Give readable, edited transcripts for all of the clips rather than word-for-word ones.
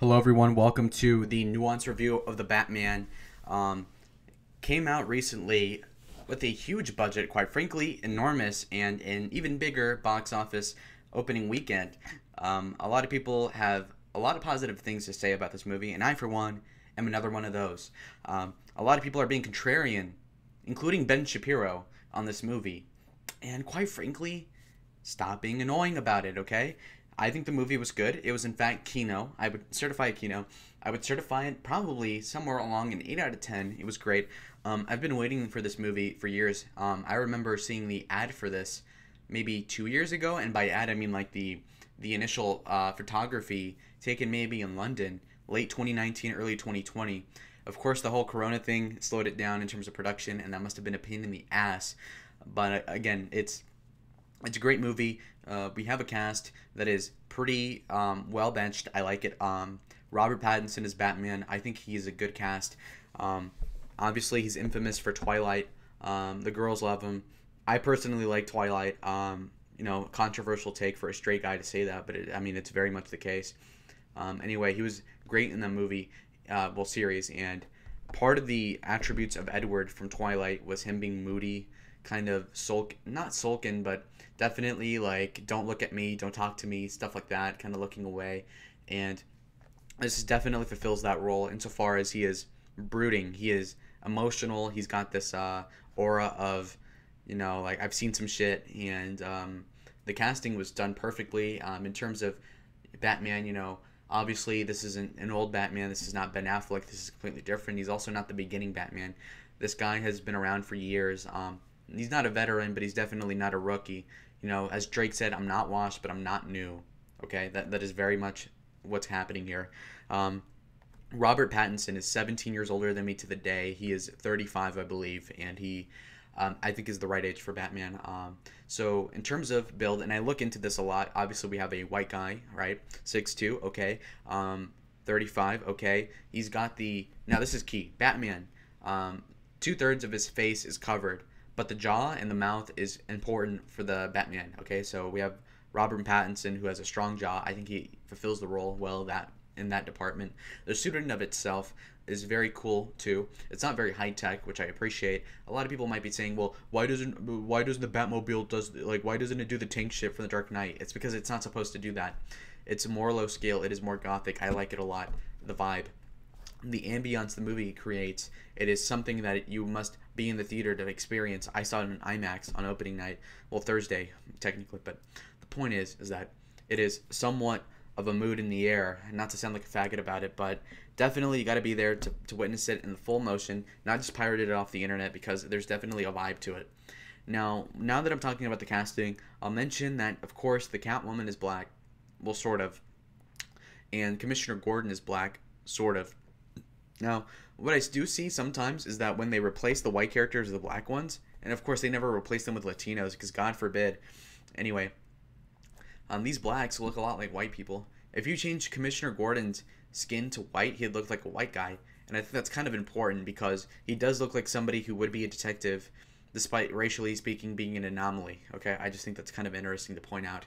Hello, everyone. Welcome to the nuanced review of the Batman. Um, Came out recently with a huge budget, quite frankly, enormous, and an even bigger box office opening weekend. A lot of people have a lot of positive things to say about this movie, and I, for one, am another one of those. A lot of people are being contrarian, including Ben Shapiro, on this movie. And quite frankly, stop being annoying about it, okay? I think the movie was good. It was, in fact, Kino. I would certify it Kino. I would certify it probably somewhere along an 8 out of 10. It was great. I've been waiting for this movie for years. I remember seeing the ad for this maybe 2 years ago, and by ad I mean like the initial photography taken maybe in London, late 2019, early 2020. Of course, the whole Corona thing slowed it down in terms of production, and that must have been a pain in the ass. But again, it's a great movie. We have a cast that is pretty well benched. I like it. Robert Pattinson is Batman. I think he's a good cast. Um, Obviously, he's infamous for Twilight. The girls love him. I personally like Twilight. Controversial take for a straight guy to say that, but I mean, it's very much the case. Anyway, he was great in the movie, series, and part of the attributes of Edward from Twilight was him being moody, kind of not sulking, but definitely like, don't look at me, don't talk to me, stuff like that, kind of looking away. And this definitely fulfills that role insofar as he is brooding, he is emotional, he's got this aura of, like, I've seen some shit. And the casting was done perfectly in terms of Batman. Obviously this isn't an old Batman, this is not Ben Affleck, this is completely different. He's also not the beginning Batman. This guy has been around for years. He's not a veteran, but he's definitely not a rookie. As Drake said, I'm not washed, but I'm not new. Okay, that is very much what's happening here. Um, Robert Pattinson is 17 years older than me to the day. He is 35, I believe, and he, I think, is the right age for Batman. So in terms of build, and I look into this a lot. Obviously, we have a white guy, right? 6'2", okay. 35, okay. He's got the, now this is key. Batman, 2/3 of his face is covered, but the jaw and the mouth is important for the Batman. Okay, so we have Robert Pattinson, who has a strong jaw. I think he fulfills the role well that in that department. The suit in of itself is very cool too. It's not very high tech, which I appreciate. A lot of people might be saying, "Well, why doesn't the Batmobile why doesn't it do the tank shit from the Dark Knight?" It's because it's not supposed to do that. It's more low scale. It is more gothic. I like it a lot. The vibe, the ambience the movie creates, it is something that you must be in the theater to experience. I saw it in IMAX on opening night, well, Thursday technically, but the point is that it is somewhat of a mood in the air. Not to sound like a faggot about it, but definitely you got to be there to witness it in the full motion, not just pirated it off the internet, because there's definitely a vibe to it. Now that I'm talking about the casting, I'll mention that, of course, the Catwoman is black, well, sort of, and Commissioner Gordon is black, sort of. Now, what I do see sometimes is that when they replace the white characters with the black ones, and of course they never replace them with Latinos, because God forbid. Anyway, these blacks look a lot like white people. If you change Commissioner Gordon's skin to white, he'd look like a white guy. And I think that's kind of important because he does look like somebody who would be a detective, despite racially speaking being an anomaly. Okay, I just think that's kind of interesting to point out.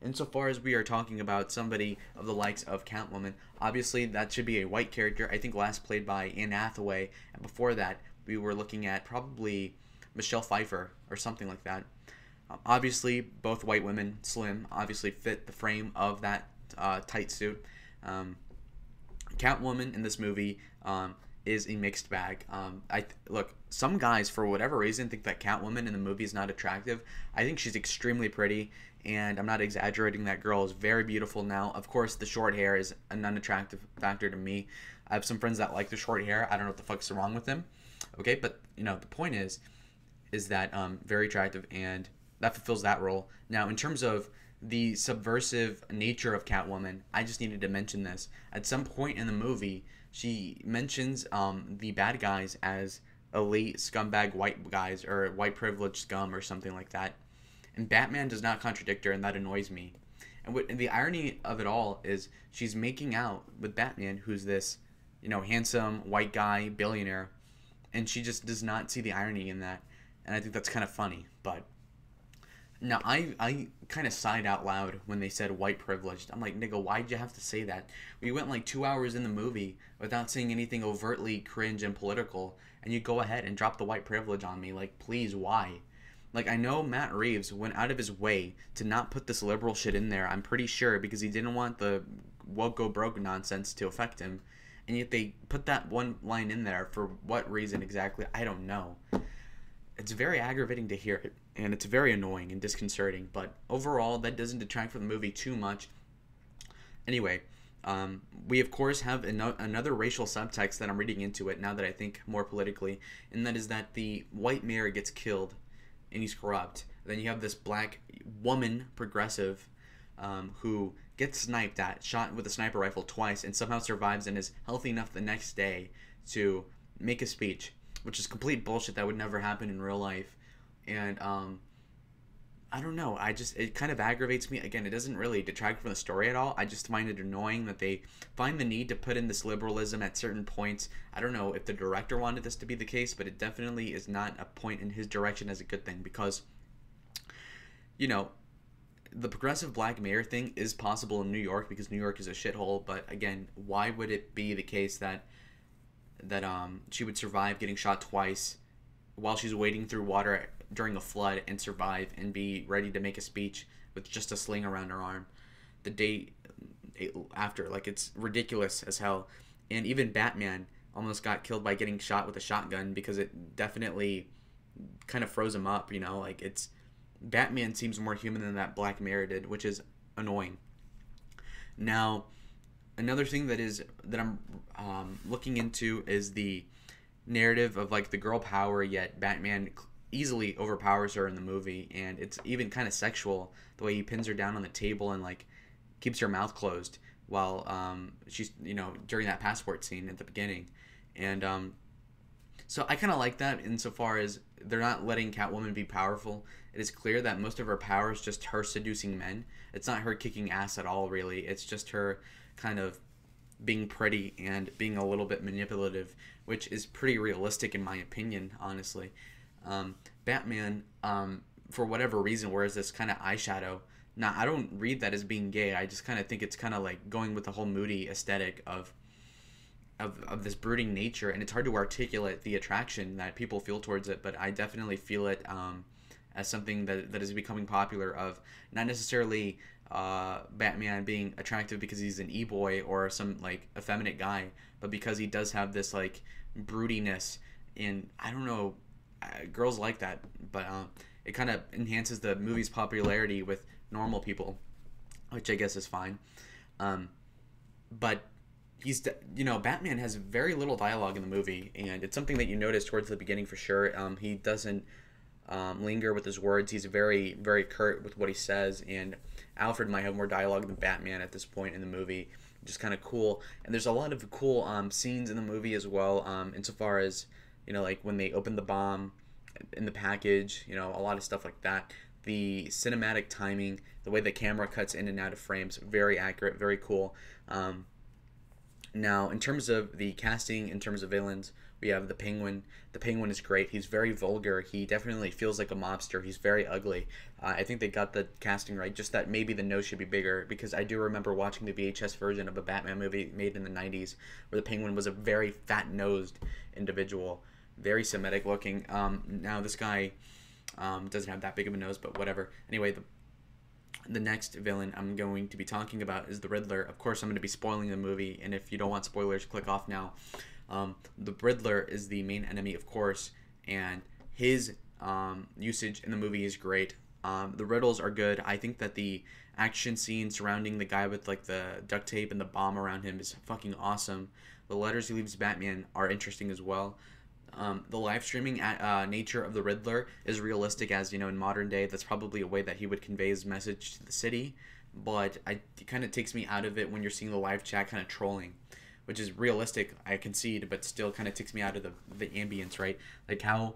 Insofar as we are talking about somebody of the likes of Catwoman, obviously that should be a white character. I think last played by Anne Hathaway, and before that we were looking at probably Michelle Pfeiffer or something like that. Obviously, both white women, slim, obviously fit the frame of that tight suit. Um, Catwoman in this movie is a mixed bag. Look, some guys for whatever reason think that Catwoman in the movie is not attractive. I think she's extremely pretty, and I'm not exaggerating. That girl is very beautiful. Now, of course, the short hair is an unattractive factor to me. I have some friends that like the short hair. I don't know what the fuck's wrong with them. Okay, but the point is that very attractive, and that fulfills that role. Now, in terms of the subversive nature of Catwoman, I just needed to mention this. At some point in the movie, she mentions the bad guys as elite scumbag white guys or white privileged scum or something like that. And Batman does not contradict her, and that annoys me. And the irony of it all is she's making out with Batman, who's this, handsome white guy billionaire, and she just does not see the irony in that. And I think that's kind of funny, but Now, I kind of sighed out loud when they said white privileged. I'm like, nigga, why'd you have to say that? We went like 2 hours in the movie without saying anything overtly cringe and political, and you go ahead and drop the white privilege on me. Like, please, why? Like, I know Matt Reeves went out of his way to not put this liberal shit in there. I'm pretty sure because he didn't want the woke go broke nonsense to affect him. And yet they put that one line in there for what reason exactly? I don't know. It's very aggravating to hear it, and it's very annoying and disconcerting. But overall, that doesn't detract from the movie too much. Anyway, we of course have another racial subtext that I'm reading into it now that I think more politically, and that is that the white mayor gets killed, and he's corrupt. Then you have this black woman progressive who gets sniped at, shot with a sniper rifle twice, and somehow survives and is healthy enough the next day to make a speech, which is complete bullshit that would never happen in real life. And I don't know. It kind of aggravates me. Again, it doesn't really detract from the story at all. I just find it annoying that they find the need to put in this liberalism at certain points. I don't know if the director wanted this to be the case, but it definitely is not a point in his direction as a good thing because, you know, the progressive black mayor thing is possible in New York because New York is a shithole. But again, why would it be the case that she would survive getting shot twice while she's wading through water during a flood and survive and be ready to make a speech with just a sling around her arm the day after? Like, it's ridiculous as hell. And even Batman almost got killed by getting shot with a shotgun because it definitely kind of froze him up, you know? Like, it's Batman seems more human than that Black Mirror did, which is annoying. Now, another thing that I'm looking into is the narrative of like the girl power, yet Batman easily overpowers her in the movie, and it's even kind of sexual the way he pins her down on the table and like keeps her mouth closed while she's, you know, during that passport scene at the beginning. And so I kind of like that insofar as they're not letting Catwoman be powerful. It is clear that most of her power is just her seducing men. It's not her kicking ass at all, really. It's just her kind of being pretty and being a little bit manipulative, which is pretty realistic in my opinion, honestly. Batman, for whatever reason, wears this kind of eyeshadow. Now, I don't read that as being gay. I just kind of think it's kind of like going with the whole moody aesthetic of this brooding nature, and it's hard to articulate the attraction that people feel towards it, but I definitely feel it as something that is becoming popular, of not necessarily Batman being attractive because he's an e-boy or some like effeminate guy, but because he does have this like broodiness, and I don't know, girls like that, but it kind of enhances the movie's popularity with normal people, which I guess is fine. But Batman has very little dialogue in the movie, and it's something that you notice towards the beginning for sure. He doesn't linger with his words. He's very, very curt with what he says, and Alfred might have more dialogue than Batman at this point in the movie, which is kind of cool. And there's a lot of cool scenes in the movie as well, insofar as, you know, like when they open the bomb in the package, you know, a lot of stuff like that. The cinematic timing, the way the camera cuts in and out of frames, very accurate, very cool. Now, in terms of the casting, in terms of villains, we have the Penguin. The Penguin is great. He's very vulgar. He definitely feels like a mobster. He's very ugly. I think they got the casting right, just that maybe the nose should be bigger, because I do remember watching the VHS version of a Batman movie made in the 90s where the Penguin was a very fat-nosed individual, very Semitic looking. Now, this guy doesn't have that big of a nose, but whatever. Anyway, the next villain I'm going to be talking about is the Riddler. Of course, I'm going to be spoiling the movie, and if you don't want spoilers, click off now. The Riddler is the main enemy, of course, and his usage in the movie is great. The riddles are good. I think that the action scene surrounding the guy with like the duct tape and the bomb around him is fucking awesome. The letters he leaves Batman are interesting as well. The live streaming nature of the Riddler is realistic, as you know, in modern day that's probably a way that he would convey his message to the city, but it kind of takes me out of it when you're seeing the live chat kind of trolling, which is realistic, I concede, but still kind of takes me out of the ambience, right? Like how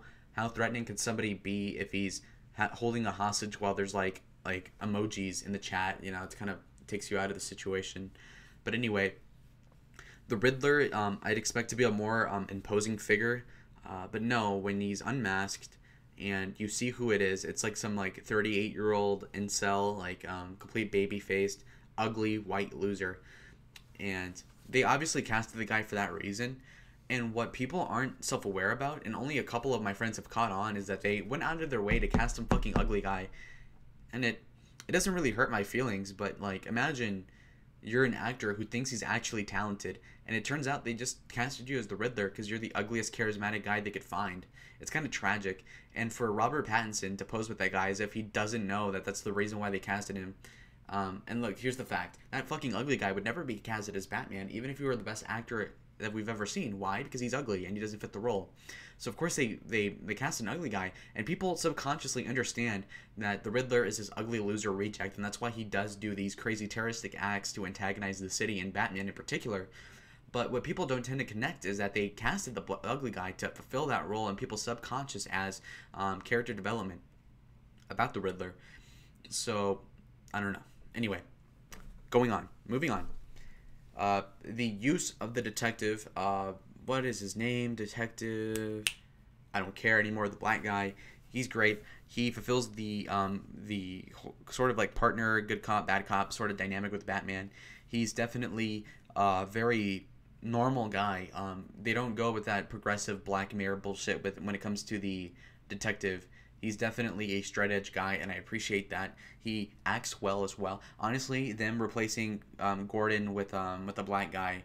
threatening could somebody be if he's holding a hostage while there's like emojis in the chat, you know? It kind of takes you out of the situation. But anyway, the Riddler, I'd expect to be a more imposing figure. But no, when he's unmasked and you see who it is. It's like some like 38-year-old incel, like complete baby faced, ugly white loser, and they obviously casted the guy for that reason. And what people aren't self-aware about, and only a couple of my friends have caught on, is that they went out of their way to cast some fucking ugly guy. And it doesn't really hurt my feelings, but like imagine you're an actor who thinks he's actually talented, and it turns out they just casted you as the Riddler because you're the ugliest charismatic guy they could find. It's kind of tragic. And for Robert Pattinson to pose with that guy as if he doesn't know that that's the reason why they casted him. And look, here's the fact. That fucking ugly guy would never be casted as Batman, even if he were the best actor that we've ever seen. Why? Because he's ugly and he doesn't fit the role. So of course they cast an ugly guy, and people subconsciously understand that the Riddler is this ugly loser reject, and that's why he does do these crazy terroristic acts to antagonize the city and Batman in particular. But what people don't tend to connect is that they casted the ugly guy to fulfill that role in people's subconscious as character development about the Riddler. So I don't know. Anyway, moving on. The use of the detective, what is his name? Detective, I don't care anymore. The black guy, he's great. He fulfills the sort of like partner, good cop, bad cop sort of dynamic with Batman. He's definitely a very normal guy. They don't go with that progressive Black Mirror bullshit when it comes to the detective. He's definitely a straight edge guy, and I appreciate that. He acts well as well. Honestly, them replacing Gordon with a black guy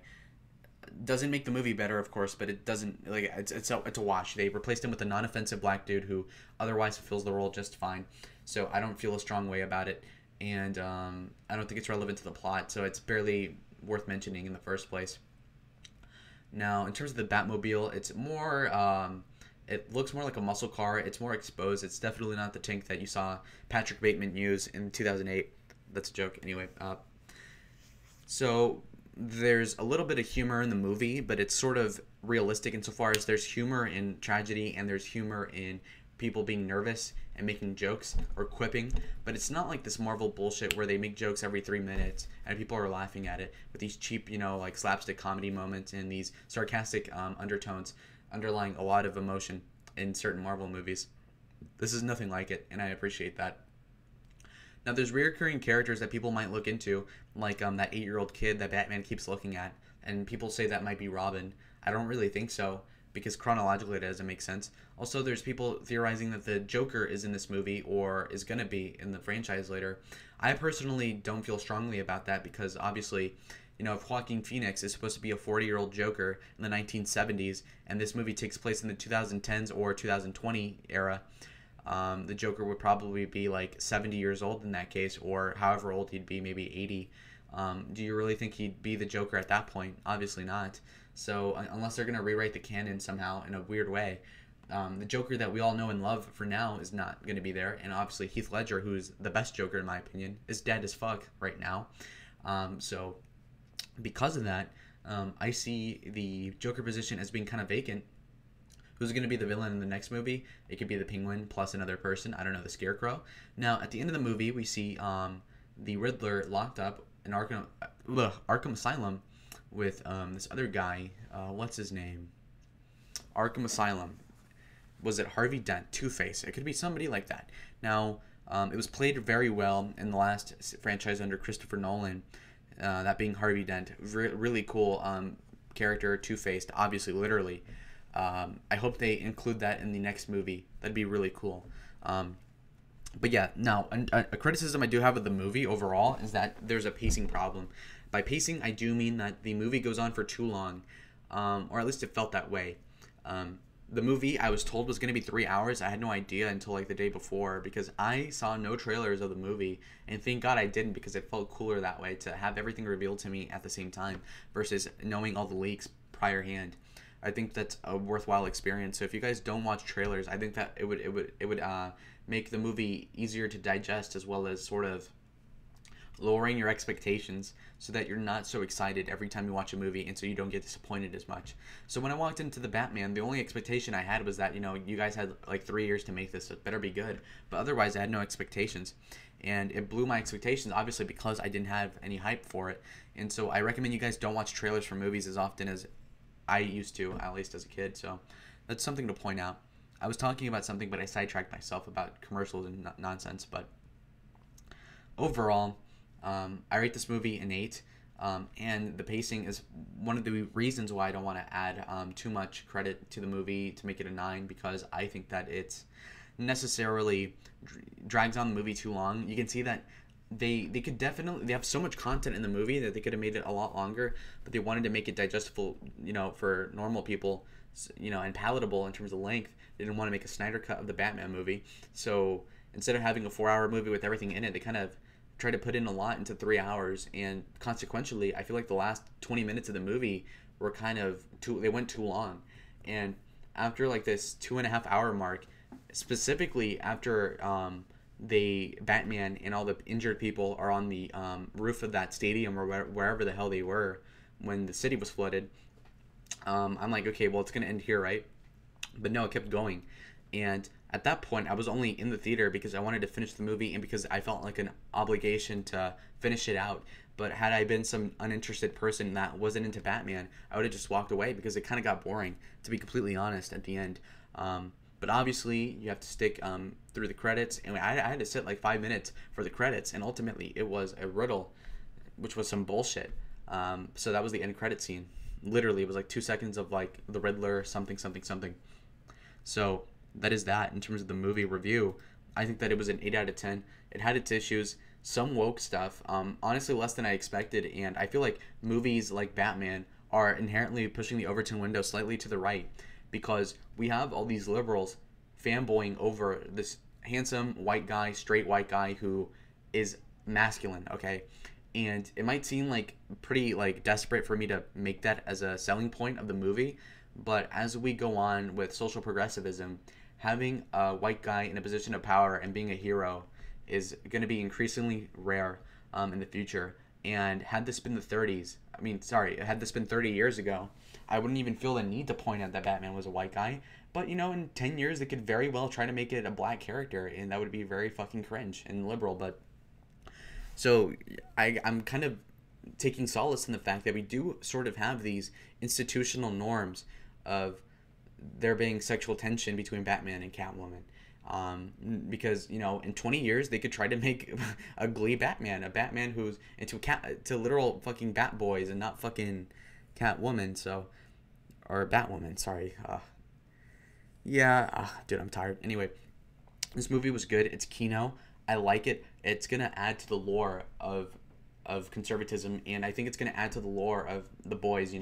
doesn't make the movie better, of course, but it doesn't, like, it's a wash. They replaced him with a non-offensive black dude who otherwise fulfills the role just fine. So I don't feel a strong way about it, and I don't think it's relevant to the plot, so it's barely worth mentioning in the first place. Now, in terms of the Batmobile, it's more it looks more like a muscle car. It's more exposed. It's definitely not the tank that you saw Patrick Bateman use in 2008. That's a joke. Anyway, so there's a little bit of humor in the movie, but it's sort of realistic insofar as there's humor in tragedy and there's humor in people being nervous and making jokes or quipping. But it's not like this Marvel bullshit where they make jokes every 3 minutes and people are laughing at it with these cheap, like slapstick comedy moments and these sarcastic undertones underlying a lot of emotion in certain Marvel movies. This is nothing like it, and I appreciate that. Now, there's recurring characters that people might look into, like that 8-year-old kid that Batman keeps looking at, and people say that might be Robin. I don't really think so, because chronologically it doesn't make sense. Also, there's people theorizing that the Joker is in this movie, or is going to be in the franchise later. I personally don't feel strongly about that, because obviously, if Joaquin Phoenix is supposed to be a 40-year-old Joker in the 1970s, and this movie takes place in the 2010s or 2020 era, the Joker would probably be like 70 years old in that case, or however old he'd be, maybe 80. Do you really think he'd be the Joker at that point? Obviously not. So unless they're going to rewrite the canon somehow in a weird way, the Joker that we all know and love for now is not going to be there. And obviously Heath Ledger, who's the best Joker in my opinion, is dead as fuck right now. So because of that, I see the Joker position as being kind of vacant. Who's going to be the villain in the next movie? It could be the Penguin plus another person. I don't know, the Scarecrow. Now, at the end of the movie, we see the Riddler locked up in Arkham Asylum with this other guy. What's his name? Arkham Asylum. Was it Harvey Dent? Two-Face. It could be somebody like that. Now, it was played very well in the last franchise under Christopher Nolan. That being Harvey Dent. Really cool character, two-faced, obviously, literally. I hope they include that in the next movie. That'd be really cool. But yeah, now, a criticism I do have of the movie overall is that there's a pacing problem. By pacing, I do mean that the movie goes on for too long, or at least it felt that way. The movie, I was told, was going to be 3 hours. I had no idea until like the day before, because I saw no trailers of the movie, and thank God I didn't, because it felt cooler that way to have everything revealed to me at the same time versus knowing all the leaks prior hand. I think that's a worthwhile experience. So if you guys don't watch trailers, I think that it would make the movie easier to digest, as well as sort of lowering your expectations so that you're not so excited every time you watch a movie, and so you don't get disappointed as much. So when I walked into the Batman, the only expectation I had was that, you guys had like 3 years to make this. It better be good. But otherwise, I had no expectations. And it blew my expectations, obviously, because I didn't have any hype for it. And so I recommend you guys don't watch trailers for movies as often as I used to, at least as a kid. So that's something to point out. I was talking about something, but I sidetracked myself about commercials and nonsense. But overall, I rate this movie an 8. And the pacing is one of the reasons why I don't want to add too much credit to the movie to make it a 9, because I think that it's necessarily drags on the movie too long. You can see that they could definitely, they have so much content in the movie that they could have made it a lot longer, but they wanted to make it digestible, for normal people, and palatable in terms of length. They didn't want to make a Snyder cut of the Batman movie, so instead of having a 4-hour movie with everything in it, they kind of try to put in a lot into 3 hours, and consequentially, I feel like the last 20 minutes of the movie were they went too long. And after like this 2.5-hour mark, specifically after the Batman and all the injured people are on the roof of that stadium or wherever the hell they were when the city was flooded, I'm like, okay, well, it's gonna end here, right? But no, it kept going. And at that point, I was only in the theater because I wanted to finish the movie and because I felt like an obligation to finish it out. But had I been some uninterested person that wasn't into Batman, I would have just walked away because it kind of got boring, to be completely honest, at the end. But obviously, you have to stick through the credits. And I had to sit like 5 minutes for the credits. And ultimately, it was a riddle, which was some bullshit. So that was the end credit scene. Literally, it was like 2 seconds of like the Riddler, something, something, something. So that is that in terms of the movie review. I think that it was an 8 out of 10. It had its issues, some woke stuff, honestly less than I expected, and I feel like movies like Batman are inherently pushing the Overton window slightly to the right, because we have all these liberals fanboying over this handsome white guy, straight white guy who is masculine, okay? And it might seem like pretty like desperate for me to make that as a selling point of the movie, but as we go on with social progressivism, having a white guy in a position of power and being a hero is going to be increasingly rare in the future. And had this been the 30s, had this been 30 years ago, I wouldn't even feel the need to point out that Batman was a white guy. But, in 10 years, they could very well try to make it a black character, and that would be very fucking cringe and liberal. But so I'm kind of taking solace in the fact that we do sort of have these institutional norms of there being sexual tension between Batman and Catwoman. Because in 20 years they could try to make a Glee Batman, a Batman who's to literal fucking Bat Boys and not fucking Catwoman. Or Batwoman. Sorry. Dude, I'm tired. Anyway, this movie was good. It's Kino. I like it. It's gonna add to the lore of conservatism, and I think it's gonna add to the lore of the boys.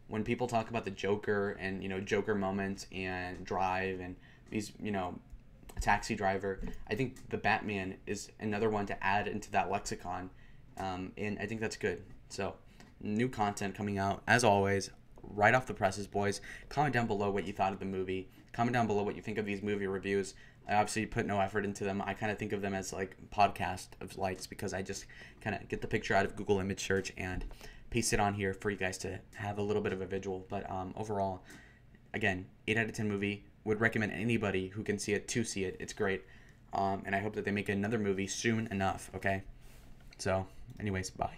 When people talk about the Joker and Joker moments and Drive and these Taxi Driver, I think the Batman is another one to add into that lexicon, and I think that's good. So new content coming out as always, right off the presses, boys. Comment down below what you thought of the movie. Comment down below what you think of these movie reviews. I obviously put no effort into them. I kind of think of them as like podcast of likes because I just kind of get the picture out of Google image search and paste it on here for you guys to have a little bit of a visual. But overall, again, 8 out of 10 movie. Would recommend anybody who can see it to see it. It's great. And I hope that they make another movie soon enough, okay? So, anyways, bye.